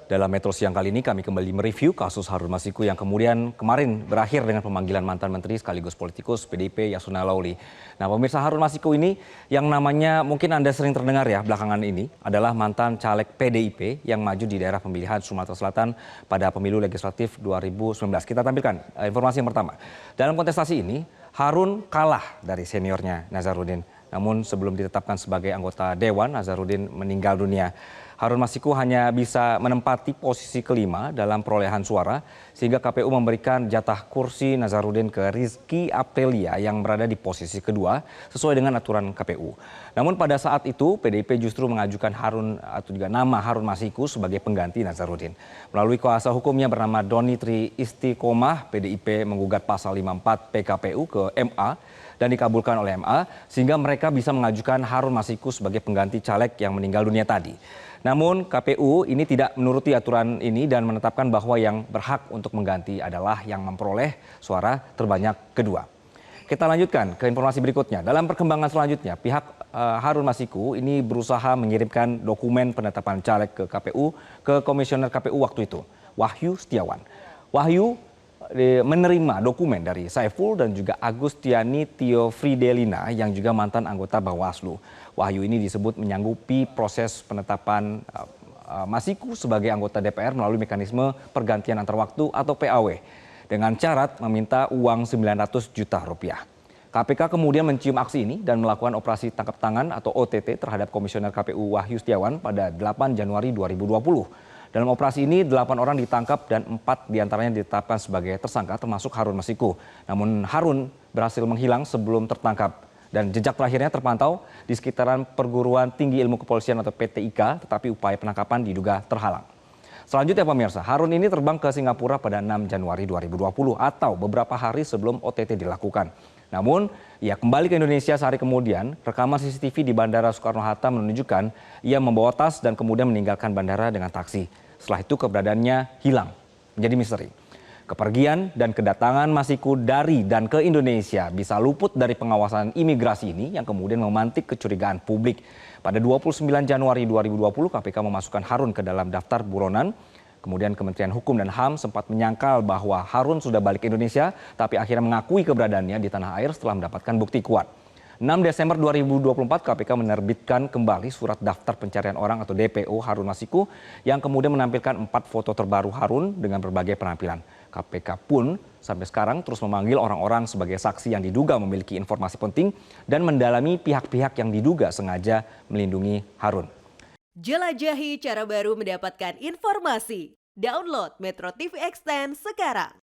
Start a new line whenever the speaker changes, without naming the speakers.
Dalam Metro Siang kali ini kami kembali mereview kasus Harun Masiku yang kemudian kemarin berakhir dengan pemanggilan mantan menteri sekaligus politikus PDIP Yasona Laoly. Nah, pemirsa, Harun Masiku ini yang namanya mungkin Anda sering terdengar ya belakangan ini adalah mantan caleg PDIP yang maju di daerah pemilihan Sumatera Selatan pada pemilu legislatif 2019. Kita tampilkan informasi yang pertama. Dalam kontestasi ini Harun kalah dari seniornya Nazarudin. Namun sebelum ditetapkan sebagai anggota Dewan, Nazarudin meninggal dunia. Harun Masiku hanya bisa menempati posisi kelima dalam perolehan suara sehingga KPU memberikan jatah kursi Nazarudin ke Rizky Aptelia yang berada di posisi kedua sesuai dengan aturan KPU. Namun pada saat itu PDIP justru mengajukan nama Harun Masiku sebagai pengganti Nazarudin. Melalui kuasa hukumnya bernama Doni Tri Istiqomah, PDIP menggugat pasal 54 PKPU ke MA dan dikabulkan oleh MA sehingga mereka bisa mengajukan Harun Masiku sebagai pengganti caleg yang meninggal dunia tadi. Namun KPU ini tidak menuruti aturan ini dan menetapkan bahwa yang berhak untuk mengganti adalah yang memperoleh suara terbanyak kedua. Kita lanjutkan ke informasi berikutnya. Dalam perkembangan selanjutnya, pihak Harun Masiku ini berusaha mengirimkan dokumen penetapan caleg ke KPU ke komisioner KPU waktu itu, Wahyu Setiawan. Wahyu menerima dokumen dari Saiful dan juga Agustiani Tio Fridelina yang juga mantan anggota Bawaslu. Wahyu ini disebut menyanggupi proses penetapan Masiku sebagai anggota DPR melalui mekanisme pergantian antar waktu atau PAW dengan syarat meminta uang 900 juta rupiah. KPK kemudian mencium aksi ini dan melakukan operasi tangkap tangan atau OTT terhadap komisioner KPU Wahyu Setiawan pada 8 Januari 2020. Dalam operasi ini 8 orang ditangkap dan 4 diantaranya ditetapkan sebagai tersangka termasuk Harun Masiku. Namun Harun berhasil menghilang sebelum tertangkap dan jejak terakhirnya terpantau di sekitaran Perguruan Tinggi Ilmu Kepolisian atau PTIK, tetapi upaya penangkapan diduga terhalang. Selanjutnya pemirsa, Harun ini terbang ke Singapura pada 6 Januari 2020 atau beberapa hari sebelum OTT dilakukan. Namun, ia kembali ke Indonesia sehari kemudian. Rekaman CCTV di Bandara Soekarno-Hatta menunjukkan ia membawa tas dan kemudian meninggalkan bandara dengan taksi. Setelah itu keberadaannya hilang, menjadi misteri. Kepergian dan kedatangan Masiku dari dan ke Indonesia bisa luput dari pengawasan imigrasi ini yang kemudian memantik kecurigaan publik. Pada 29 Januari 2020 KPK memasukkan Harun ke dalam daftar buronan. Kemudian Kementerian Hukum dan HAM sempat menyangkal bahwa Harun sudah balik ke Indonesia, tapi akhirnya mengakui keberadaannya di tanah air setelah mendapatkan bukti kuat. 6 Desember 2024 KPK menerbitkan kembali surat daftar pencarian orang atau DPO Harun Masiku yang kemudian menampilkan 4 foto terbaru Harun dengan berbagai penampilan. KPK pun sampai sekarang terus memanggil orang-orang sebagai saksi yang diduga memiliki informasi penting dan mendalami pihak-pihak yang diduga sengaja melindungi Harun.
Jelajahi cara baru mendapatkan informasi. Download Metro TV Extend sekarang.